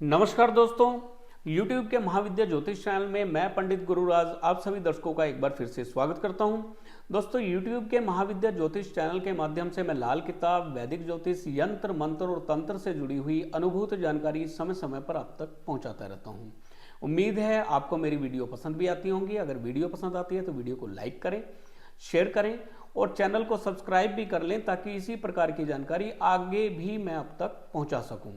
नमस्कार दोस्तों, YouTube के महाविद्या ज्योतिष चैनल में मैं पंडित गुरुराज आप सभी दर्शकों का एक बार फिर से स्वागत करता हूं। दोस्तों, YouTube के महाविद्या ज्योतिष चैनल के माध्यम से मैं लाल किताब, वैदिक ज्योतिष, यंत्र मंत्र और तंत्र से जुड़ी हुई अनुभूत जानकारी समय समय पर आप तक पहुंचाता रहता हूं। उम्मीद है आपको मेरी वीडियो पसंद भी आती होंगी। अगर वीडियो पसंद आती है तो वीडियो को लाइक करें, शेयर करें और चैनल को सब्सक्राइब भी कर लें ताकि इसी प्रकार की जानकारी आगे भी मैं आप तक पहुँचा सकूँ।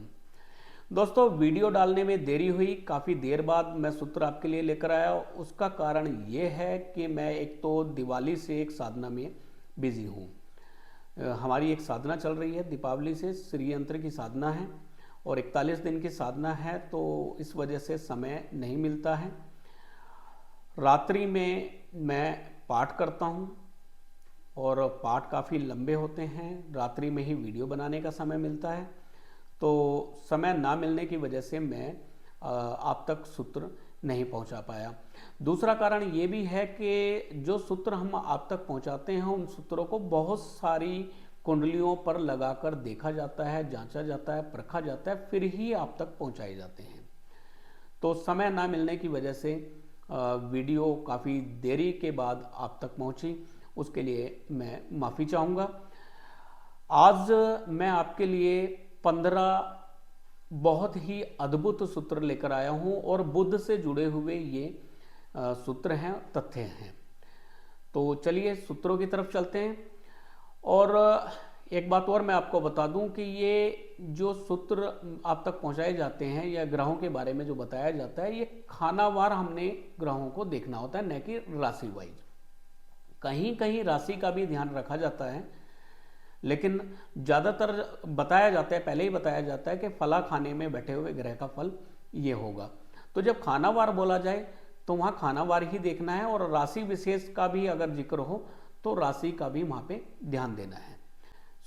दोस्तों, वीडियो डालने में देरी हुई, काफ़ी देर बाद मैं सूत्र आपके लिए लेकर आया। उसका कारण ये है कि मैं एक तो दिवाली से एक साधना में बिजी हूँ। हमारी एक साधना चल रही है दीपावली से, श्री यंत्र की साधना है और 41 दिन की साधना है, तो इस वजह से समय नहीं मिलता है। रात्रि में मैं पाठ करता हूँ और पाठ काफ़ी लंबे होते हैं। रात्रि में ही वीडियो बनाने का समय मिलता है, तो समय ना मिलने की वजह से मैं आप तक सूत्र नहीं पहुंचा पाया। दूसरा कारण ये भी है कि जो सूत्र हम आप तक पहुंचाते हैं उन सूत्रों को बहुत सारी कुंडलियों पर लगाकर देखा जाता है, जांचा जाता है, परखा जाता है, फिर ही आप तक पहुंचाए जाते हैं। तो समय ना मिलने की वजह से वीडियो काफ़ी देरी के बाद आप तक पहुंची, उसके लिए मैं माफ़ी चाहूँगा। आज मैं आपके लिए 15 बहुत ही अद्भुत सूत्र लेकर आया हूं और बुध से जुड़े हुए ये सूत्र हैं, तथ्य हैं। तो चलिए सूत्रों की तरफ चलते हैं। और एक बात और मैं आपको बता दूं कि ये जो सूत्र आप तक पहुंचाए जाते हैं या ग्रहों के बारे में जो बताया जाता है, ये खानावार हमने ग्रहों को देखना होता है, न कि राशि वाइज। कहीं कहीं राशि का भी ध्यान रखा जाता है, लेकिन ज़्यादातर बताया जाता है, पहले ही बताया जाता है कि फला खाने में बैठे हुए ग्रह का फल ये होगा। तो जब खानावार बोला जाए तो वहाँ खानावार ही देखना है और राशि विशेष का भी अगर जिक्र हो तो राशि का भी वहाँ पे ध्यान देना है।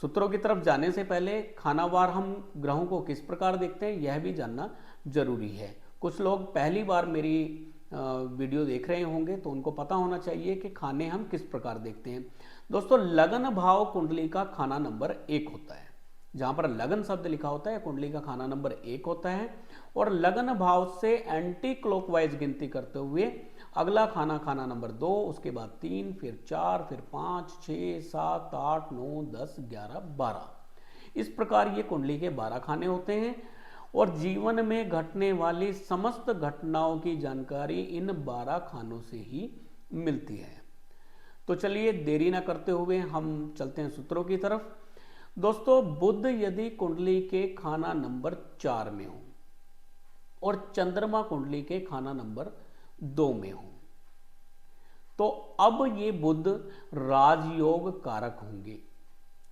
सूत्रों की तरफ जाने से पहले खानावार हम ग्रहों को किस प्रकार देखते हैं यह भी जानना जरूरी है। कुछ लोग पहली बार मेरी वीडियो देख रहे होंगे तो उनको पता होना चाहिए कि खाने हम किस प्रकार देखते हैं। दोस्तों, लगन भाव कुंडली का खाना नंबर 1 होता है। जहां पर लगन शब्द लिखा होता है कुंडली का खाना नंबर 1 होता है और लगन भाव से एंटी क्लॉकवाइज गिनती करते हुए अगला खाना नंबर 2, उसके बाद 3, फिर 4, फिर 5, 6, 7, 8, 9, 10, 11, 12। इस प्रकार ये कुंडली के 12 खाने होते हैं और जीवन में घटने वाली समस्त घटनाओं की जानकारी इन 12 खानों से ही मिलती है। तो चलिए देरी ना करते हुए हम चलते हैं सूत्रों की तरफ। दोस्तों, बुध यदि कुंडली के खाना नंबर 4 में हो और चंद्रमा कुंडली के खाना नंबर 2 में हो तो अब ये बुध राजयोग कारक होंगे।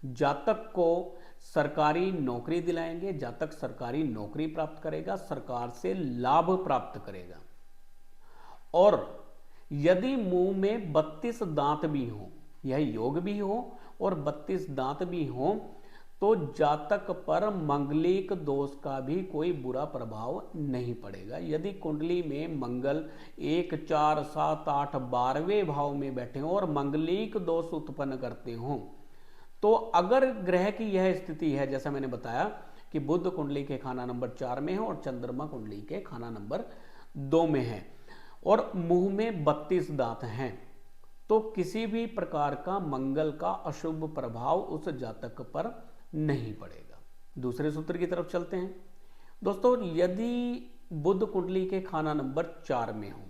जातक को सरकारी नौकरी दिलाएंगे, जातक सरकारी नौकरी प्राप्त करेगा, सरकार से लाभ प्राप्त करेगा। और यदि मुंह में 32 दांत भी हो, यह योग भी हो और 32 दांत भी हो, तो जातक पर मंगलिक दोष का भी कोई बुरा प्रभाव नहीं पड़ेगा। यदि कुंडली में मंगल 1, 4, 7, 8, 12वें भाव में बैठे हों और मंगलिक दोष उत्पन्न करते हों, तो अगर ग्रह की यह स्थिति है, जैसा मैंने बताया कि बुध कुंडली के खाना नंबर 4 में है और चंद्रमा कुंडली के खाना नंबर 2 में है और मुंह में 32 दांत हैं, तो किसी भी प्रकार का मंगल का अशुभ प्रभाव उस जातक पर नहीं पड़ेगा। दूसरे सूत्र की तरफ चलते हैं। दोस्तों, यदि बुध कुंडली के खाना नंबर 4 में हो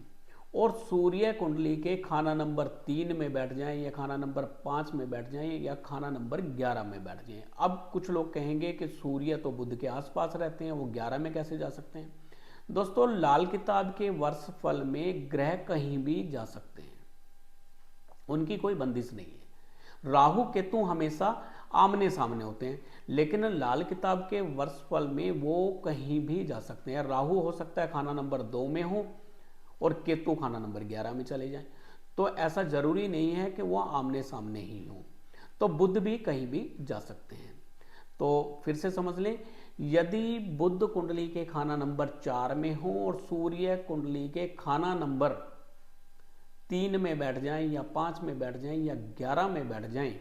और सूर्य कुंडली के खाना नंबर 3 में बैठ जाएं या खाना नंबर 5 में बैठ जाएं या खाना नंबर 11 में बैठ जाएं। अब कुछ लोग कहेंगे कि सूर्य तो बुध के आसपास रहते हैं, वो 11 में कैसे जा सकते हैं। दोस्तों, लाल किताब के वर्ष फल में ग्रह कहीं भी जा सकते हैं, उनकी कोई बंदिश नहीं है। राहु केतु हमेशा आमने सामने होते हैं, लेकिन लाल किताब के वर्ष फल में वो कहीं भी जा सकते हैं। राहु हो सकता है खाना नंबर 2 में हो और केतु खाना नंबर 11 में चले जाएं, तो ऐसा जरूरी नहीं है कि वो आमने सामने ही हो। तो बुध भी कहीं भी जा सकते हैं। तो फिर से समझ लें, यदि बुध कुंडली के खाना नंबर 4 में हो और सूर्य कुंडली के खाना नंबर 3 में बैठ जाएं या 5 में बैठ जाएं या 11 में बैठ जाएं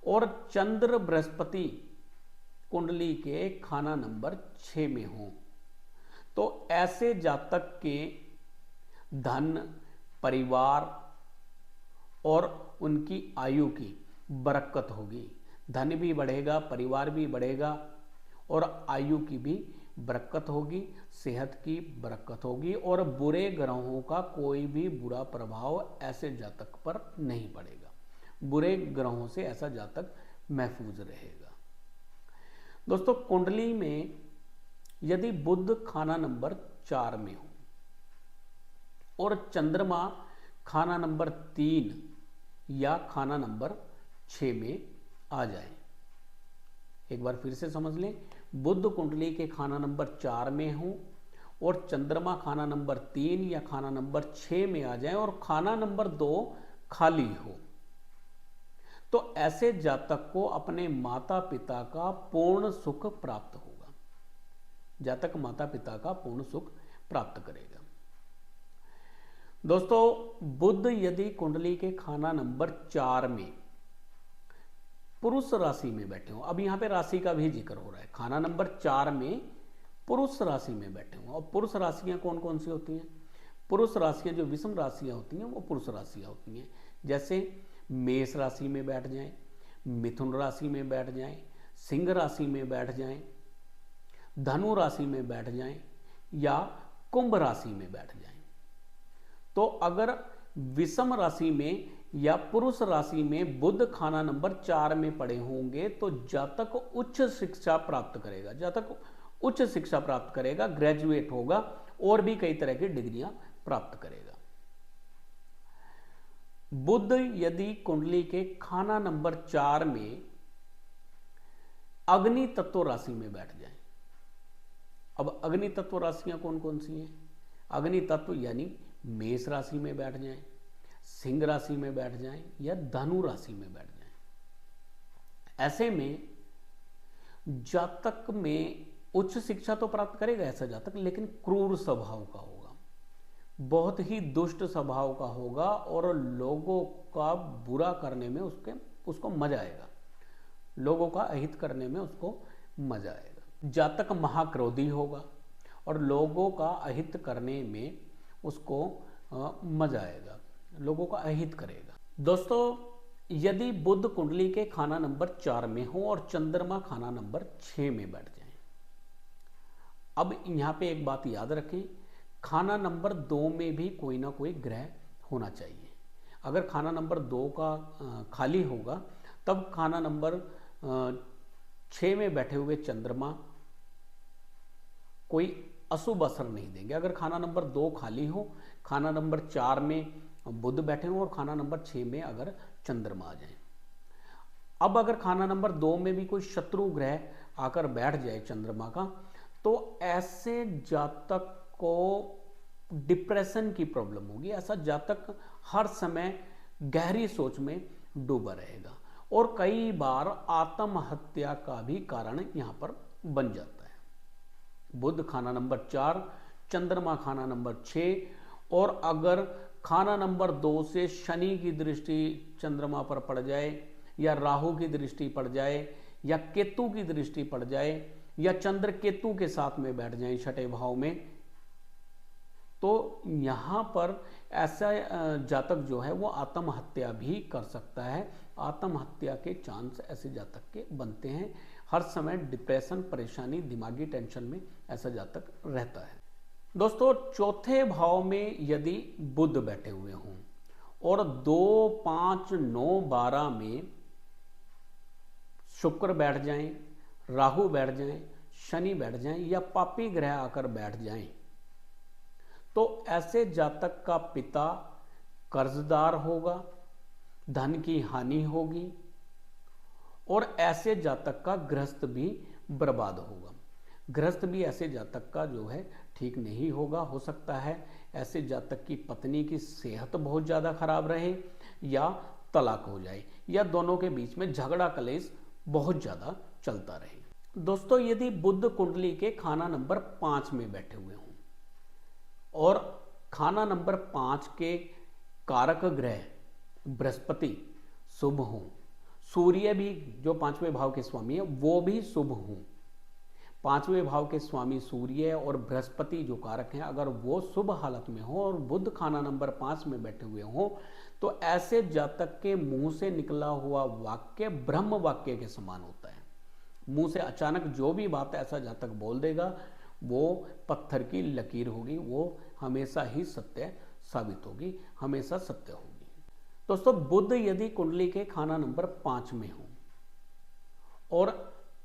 और चंद्र बृहस्पति कुंडली के खाना नंबर 6 में हो, तो ऐसे जातक के धन, परिवार और उनकी आयु की बरकत होगी। धन भी बढ़ेगा, परिवार भी बढ़ेगा और आयु की भी बरकत होगी, सेहत की बरकत होगी और बुरे ग्रहों का कोई भी बुरा प्रभाव ऐसे जातक पर नहीं पड़ेगा। बुरे ग्रहों से ऐसा जातक महफूज रहेगा। दोस्तों, कुंडली में यदि बुध खाना नंबर 4 में हो और चंद्रमा खाना नंबर 3 या खाना नंबर 6 में आ जाए, एक बार फिर से समझ लें, बुध कुंडली के खाना नंबर 4 में हो और चंद्रमा खाना नंबर 3 या खाना नंबर 6 में आ जाए और खाना नंबर 2 खाली हो, तो ऐसे जातक को अपने माता पिता का पूर्ण सुख प्राप्त होगा। जातक माता पिता का पूर्ण सुख प्राप्त करेगा। दोस्तों, बुध यदि कुंडली के खाना नंबर 4 में पुरुष राशि में बैठे हो, अब यहां पे राशि का भी जिक्र हो रहा है, खाना नंबर 4 में पुरुष राशि में बैठे हो। और पुरुष राशियां कौन कौन सी होती हैं? पुरुष राशियां जो विषम राशियां होती हैं वो पुरुष राशियां होती हैं। जैसे मेष राशि में बैठ जाएं, मिथुन राशि में बैठ जाएं, सिंह राशि में बैठ जाएं, धनु राशि में बैठ जाएं या कुंभ राशि में बैठ जाएं। तो अगर विषम राशि में या पुरुष राशि में बुध खाना नंबर 4 में पड़े होंगे तो जातक उच्च शिक्षा प्राप्त करेगा। जातक उच्च शिक्षा प्राप्त करेगा, ग्रेजुएट होगा और भी कई तरह की डिग्रियां प्राप्त करेगा। बुध यदि कुंडली के खाना नंबर 4 में अग्नि तत्व राशि में बैठ जाए, अब अग्नि तत्व राशियां कौन कौन सी हैं? अग्नि तत्व यानी मेष राशि में बैठ जाएं, सिंह राशि में बैठ जाएं या धनु राशि में बैठ जाएं। ऐसे में जातक में उच्च शिक्षा तो प्राप्त करेगा ऐसा जातक, लेकिन क्रूर स्वभाव का होगा, बहुत ही दुष्ट स्वभाव का होगा और लोगों का बुरा करने में उसको मजा आएगा, लोगों का अहित करने में उसको मजा आएगा। जातक महाक्रोधी होगा और लोगों का अहित करने में उसको मजा आएगा, लोगों का अहित करेगा। दोस्तों, यदि बुध कुंडली के खाना नंबर 4 में हो और चंद्रमा खाना नंबर 6 में बैठ जाए, अब यहां पे एक बात याद रखें, खाना नंबर 2 में भी कोई ना कोई ग्रह होना चाहिए। अगर खाना नंबर 2 का खाली होगा तब खाना नंबर 6 में बैठे हुए चंद्रमा कोई अशुभ असर नहीं देंगे। अगर खाना नंबर 2 खाली हो, खाना नंबर 4 में बुध बैठे हो और खाना नंबर 6 में अगर चंद्रमा आ जाए। अब अगर खाना नंबर 2 में भी कोई शत्रु ग्रह आकर बैठ जाए चंद्रमा का, तो ऐसे जातक को डिप्रेशन की प्रॉब्लम होगी। ऐसा जातक हर समय गहरी सोच में डूबा रहेगा और कई बार आत्महत्या का भी कारण यहां पर बन जाता है। बुध खाना नंबर 4, चंद्रमा खाना नंबर 6 और अगर खाना नंबर 2 से शनि की दृष्टि चंद्रमा पर पड़ जाए या राहु की दृष्टि पड़ जाए या केतु की दृष्टि पड़ जाए या चंद्र केतु के साथ में बैठ जाए 6ठे भाव में, तो यहां पर ऐसा जातक जो है वो आत्महत्या भी कर सकता है। आत्महत्या के चांस ऐसे जातक के बनते हैं। हर समय डिप्रेशन, परेशानी, दिमागी टेंशन में ऐसा जातक रहता है। दोस्तों, चौथे भाव में यदि बुध बैठे हुए हों और 2, 5, 9, 12 में शुक्र बैठ जाएं, राहु बैठ जाएं, शनि बैठ जाएं या पापी ग्रह आकर बैठ जाएं, तो ऐसे जातक का पिता कर्जदार होगा, धन की हानि होगी और ऐसे जातक का गृहस्थ भी बर्बाद होगा। गृहस्थ भी ऐसे जातक का जो है ठीक नहीं होगा। हो सकता है ऐसे जातक की पत्नी की सेहत बहुत ज़्यादा खराब रहे या तलाक हो जाए या दोनों के बीच में झगड़ा कलेश बहुत ज़्यादा चलता रहे। दोस्तों, यदि बुध कुंडली के खाना नंबर 5 में बैठे हुए हों और खाना नंबर 5 के कारक ग्रह बृहस्पति शुभ हों, सूर्य भी जो 5वें भाव के स्वामी है वो भी शुभ हों, पांचवें भाव के स्वामी सूर्य और बृहस्पति जो कारक हैं, अगर वो शुभ हालत में हो और बुध खाना नंबर 5 में बैठे हुए हो, तो ऐसे जातक के मुंह से निकला हुआ वाक्य ब्रह्म वाक्य के समान होता है। मुंह से अचानक जो भी बात ऐसा जातक बोल देगा वो पत्थर की लकीर होगी, वो हमेशा ही सत्य साबित होगी, हमेशा सत्य होगी। दोस्तों, बुध यदि कुंडली के खाना नंबर 5 में हो और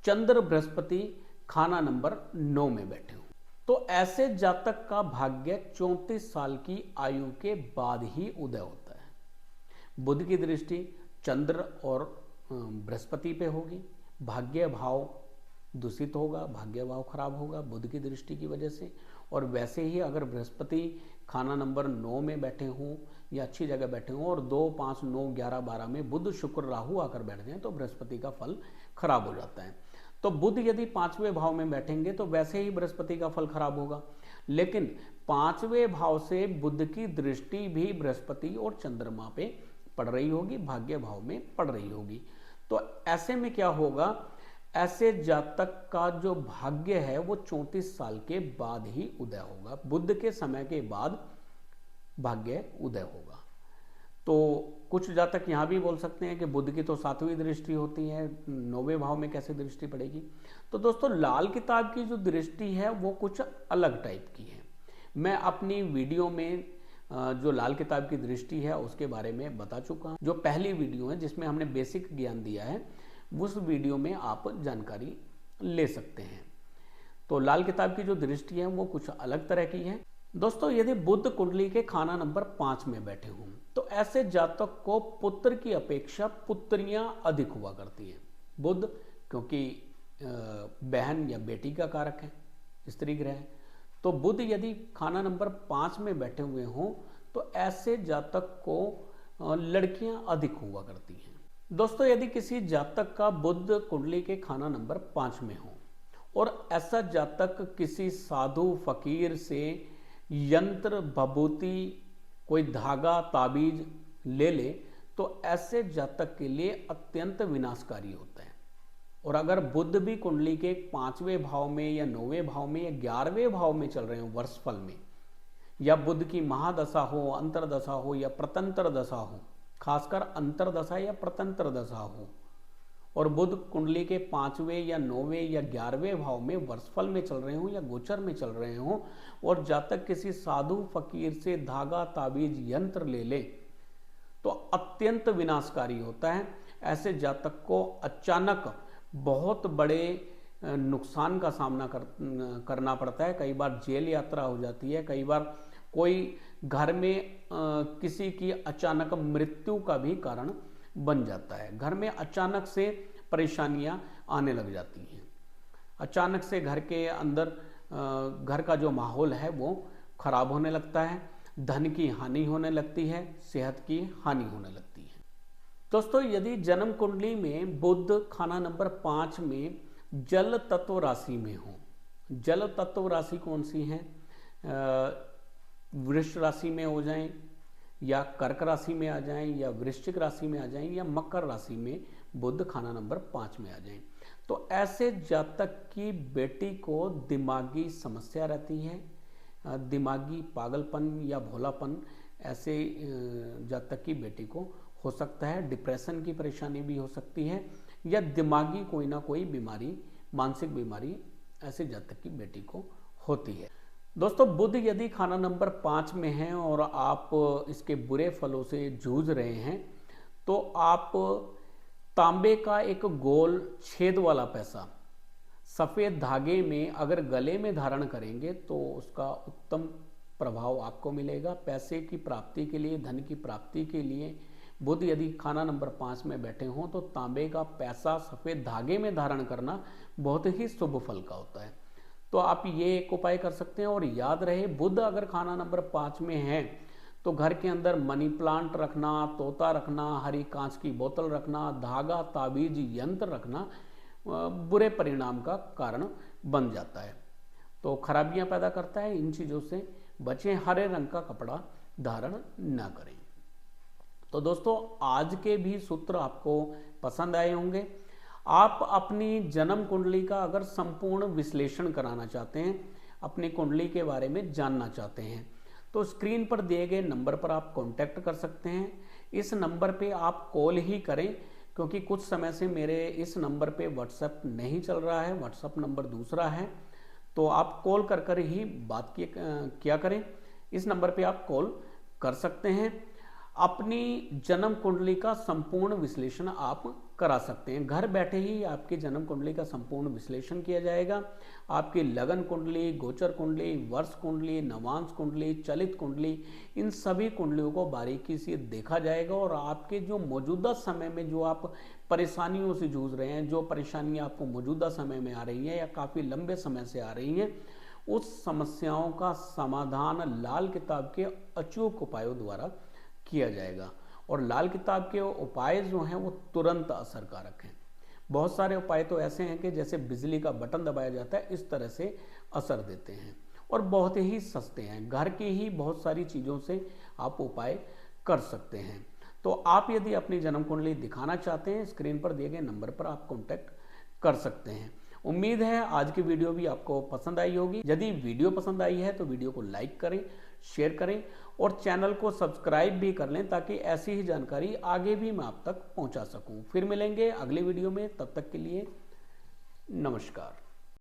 चंद्र बृहस्पति खाना नंबर 9 में बैठे हो, तो ऐसे जातक का भाग्य 34 साल की आयु के बाद ही उदय होता है। बुध की दृष्टि चंद्र और बृहस्पति पे होगी, भाग्य भाव दूषित होगा, भाग्य भाव खराब होगा बुध की दृष्टि की वजह से। और वैसे ही अगर बृहस्पति खाना नंबर 9 में बैठे हों या अच्छी जगह बैठे हों और 2, 5, 9, 11, 12 में बुध शुक्र राहु आकर बैठ जाएं तो बृहस्पति का फल खराब हो जाता है। तो बुध यदि 5वें भाव में बैठेंगे तो वैसे ही बृहस्पति का फल खराब होगा, लेकिन 5वें भाव से बुध की दृष्टि भी बृहस्पति और चंद्रमा पे पड़ रही होगी, भाग्य भाव में पड़ रही होगी। तो ऐसे में क्या होगा, ऐसे जातक का जो भाग्य है वो 34 साल के बाद ही उदय होगा, बुध के समय के बाद भाग्य उदय होगा। तो कुछ जातक यहां भी बोल सकते हैं कि बुध की तो 7वीं दृष्टि होती है, 9वें भाव में कैसे दृष्टि पड़ेगी। तो दोस्तों, लाल किताब की जो दृष्टि है वो कुछ अलग टाइप की है। मैं अपनी वीडियो में जो लाल किताब की दृष्टि है उसके बारे में बता चुका हूं। जो पहली वीडियो है जिसमें हमने बेसिक ज्ञान दिया है, उस वीडियो में आप जानकारी ले सकते हैं। तो लाल किताब की जो दृष्टि है वो कुछ अलग तरह की है। दोस्तों, यदि बुध कुंडली के खाना नंबर 5 में बैठे हों तो ऐसे जातक को पुत्र की अपेक्षा पुत्रियां अधिक हुआ करती हैं। बुध क्योंकि बहन या बेटी का कारक है, स्त्री ग्रह है, तो बुध यदि खाना नंबर 5 में बैठे हुए हों तो ऐसे जातक को लड़कियां अधिक हुआ करती हैं। दोस्तों, यदि किसी जातक का बुध कुंडली के खाना नंबर 5 में हो और ऐसा जातक किसी साधु फकीर से यंत्र भभूति कोई धागा ताबीज ले तो ऐसे जातक के लिए अत्यंत विनाशकारी होता है। और अगर बुध भी कुंडली के 5वें भाव में या 9वें भाव में या 11वें भाव में चल रहे हो वर्षफल में, या बुध की महादशा हो, अंतरदशा हो या प्रतंत्र दशा हो, खासकर अंतरदशा या प्रतंत्र दशा हो, और बुध कुंडली के 5वें या 9वें या 11वें भाव में वर्षफल में चल रहे हो या गोचर में चल रहे हो और जातक किसी साधु फकीर से धागा ताबीज यंत्र ले तो अत्यंत विनाशकारी होता है। ऐसे जातक को अचानक बहुत बड़े नुकसान का सामना करना पड़ता है। कई बार जेल यात्रा हो जाती है, कई बार कोई घर में किसी की अचानक मृत्यु का भी कारण बन जाता है। घर में अचानक से परेशानियां आने लग जाती हैं, अचानक से घर के अंदर घर का जो माहौल है वो खराब होने लगता है, धन की हानि होने लगती है, सेहत की हानि होने लगती है। दोस्तों, यदि जन्म कुंडली में बुध खाना नंबर 5 में जल तत्व राशि में हो, जल तत्व राशि कौन सी है, वृष राशि में हो जाएं या कर्क राशि में आ जाएं या वृश्चिक राशि में आ जाएं या मकर राशि में बुध खाना नंबर 5 में आ जाएं, तो ऐसे जातक की बेटी को दिमागी समस्या रहती है, दिमागी पागलपन या भोलापन ऐसे जातक की बेटी को हो सकता है। डिप्रेशन की परेशानी भी हो सकती है या दिमागी कोई ना कोई बीमारी, मानसिक बीमारी ऐसे जातक की बेटी को होती है। दोस्तों, बुध यदि खाना नंबर 5 में है और आप इसके बुरे फलों से जूझ रहे हैं तो आप तांबे का एक गोल छेद वाला पैसा सफ़ेद धागे में अगर गले में धारण करेंगे तो उसका उत्तम प्रभाव आपको मिलेगा। पैसे की प्राप्ति के लिए, धन की प्राप्ति के लिए बुध यदि खाना नंबर 5 में बैठे हों तो तांबे का पैसा सफ़ेद धागे में धारण करना बहुत ही शुभ फल का होता है। तो आप ये एक उपाय कर सकते हैं। और याद रहे, बुध अगर खाना नंबर 5 में है तो घर के अंदर मनी प्लांट रखना, तोता रखना, हरी कांच की बोतल रखना, धागा ताबीज यंत्र रखना बुरे परिणाम का कारण बन जाता है, तो खराबियां पैदा करता है। इन चीज़ों से बचें, हरे रंग का कपड़ा धारण ना करें। तो दोस्तों, आज के भी सूत्र आपको पसंद आए होंगे। आप अपनी जन्म कुंडली का अगर संपूर्ण विश्लेषण कराना चाहते हैं, अपनी कुंडली के बारे में जानना चाहते हैं, तो स्क्रीन पर दिए गए नंबर पर आप कांटेक्ट कर सकते हैं। इस नंबर पे आप कॉल ही करें, क्योंकि कुछ समय से मेरे इस नंबर पे व्हाट्सएप नहीं चल रहा है, व्हाट्सएप नंबर दूसरा है, तो आप कॉल कर कर ही बात किया करें। इस नंबर पे आप कॉल कर सकते हैं। अपनी जन्म कुंडली का संपूर्ण विश्लेषण आप करा सकते हैं। घर बैठे ही आपकी जन्म कुंडली का संपूर्ण विश्लेषण किया जाएगा। आपकी लगन कुंडली, गोचर कुंडली, वर्ष कुंडली, नवांश कुंडली, चलित कुंडली, इन सभी कुंडलियों को बारीकी से देखा जाएगा और आपके जो मौजूदा समय में जो आप परेशानियों से जूझ रहे हैं, जो परेशानियां आपको मौजूदा समय में आ रही हैं या काफ़ी लंबे समय से आ रही हैं, उस समस्याओं का समाधान लाल किताब के अचूक उपायों द्वारा किया जाएगा। और लाल किताब के उपाय जो हैं वो तुरंत असरकारक हैं। बहुत सारे उपाय तो ऐसे हैं कि जैसे बिजली का बटन दबाया जाता है, इस तरह से असर देते हैं और बहुत ही सस्ते हैं। घर की ही बहुत सारी चीज़ों से आप उपाय कर सकते हैं। तो आप यदि अपनी जन्म कुंडली दिखाना चाहते हैं, स्क्रीन पर दिए गए नंबर पर आप कॉन्टैक्ट कर सकते हैं। उम्मीद है आज की वीडियो भी आपको पसंद आई होगी। यदि वीडियो पसंद आई है तो वीडियो को लाइक करें, शेयर करें और चैनल को सब्सक्राइब भी कर लें, ताकि ऐसी ही जानकारी आगे भी मैं आप तक पहुंचा सकूं। फिर मिलेंगे अगली वीडियो में, तब तक के लिए नमस्कार।